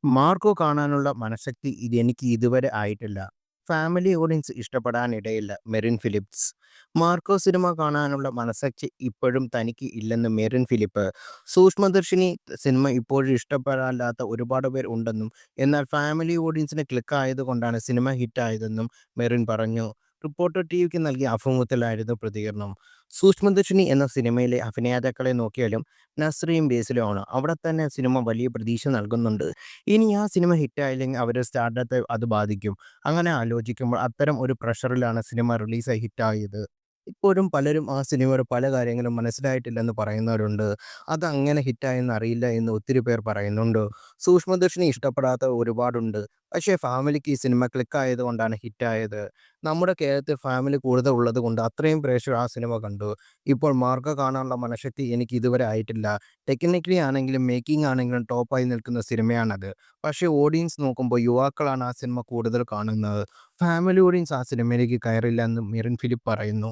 Marco കാണാനുള്ള മനഃശക്തി എനിക്ക് ഇതുവരെ ആയിട്ടില്ല. ഫാമിലി ഓഡിയൻസ് ഇഷ്ടപ്പെടാനിടയില്ല. മെറിൻ ഫിലിപ്സ്. മാർക്കോ സിനിമ കാണാനുള്ള മനഃശക്തി ഇപ്പോഴും തനിക്ക് ഇല്ലെന്ന് മെറിൻ ഫിലിപ്പ്. സൂക്ഷ്മദർശിനി സിനിമ ഇപ്പോഴും ഇഷ്ടപ്പെടാനില്ലാത്ത ഒരുപാട് പേർ ഉണ്ടെന്നും എന്നാൽ ഫാമിലി ഓഡിയൻസിന് ക്ലിക്കായതുകൊണ്ടാണ് സിനിമ ഹിറ്റായതെന്നും മെറിൻ പറഞ്ഞു. റിപ്പോർട്ടർ ടിവിക്ക് നൽകിയ അഭിമുഖത്തിലായിരുന്നു പ്രതികരണം. സൂക്ഷ്മദർശിനി എന്ന സിനിമയിലെ അഭിനേതാക്കളെ നോക്കിയാലും നസ്രിയും ബേസിലുമാണ്. അവിടെ തന്നെ സിനിമ വലിയ പ്രതീക്ഷ നൽകുന്നുണ്ട്. ഇനി ആ സിനിമ ഹിറ്റായില്ലെങ്കിൽ അവരുടെ സ്റ്റാർഡത്തെ അത് ബാധിക്കും. അങ്ങനെ ആലോചിക്കുമ്പോൾ അത്തരം ഒരു പ്രഷറിലാണ് സിനിമ റിലീസായി ഹിറ്റായത്. ഇപ്പോഴും പലരും ആ സിനിമയുടെ പല കാര്യങ്ങളും മനസ്സിലായിട്ടില്ലെന്ന് പറയുന്നവരുണ്ട്. അതങ്ങനെ ഹിറ്റായെന്ന് അറിയില്ല എന്ന് ഒത്തിരി പേർ പറയുന്നുണ്ട്. സൂക്ഷ്മദർശിനി ഇഷ്ടപ്പെടാത്ത ഒരുപാടുണ്ട്. പക്ഷേ ഫാമിലിക്ക് ഈ സിനിമ ക്ലിക്കായത് കൊണ്ടാണ് ഹിറ്റായത്. നമ്മുടെ കേരളത്തിൽ ഫാമിലി കൂടുതൽ ഉള്ളതുകൊണ്ട് അത്രയും പ്രേക്ഷകർ ആ സിനിമ കണ്ടു. ഇപ്പോൾ മാർക്കോ കാണാനുള്ള മനഃശക്തി എനിക്ക് ഇതുവരെ ആയിട്ടില്ല. ടെക്നിക്കലി ആണെങ്കിലും മേക്കിംഗ് ആണെങ്കിലും ടോപ്പായി നിൽക്കുന്ന സിനിമയാണത്. പക്ഷേ ഓഡിയൻസ് നോക്കുമ്പോൾ യുവാക്കളാണ് ആ സിനിമ കൂടുതൽ കാണുന്നത്. ഫാമിലി ഓഡിയൻസ് ആ സിനിമയിലേക്ക് കയറില്ല എന്ന് മിറിൻ ഫിലിപ്പ് പറയുന്നു.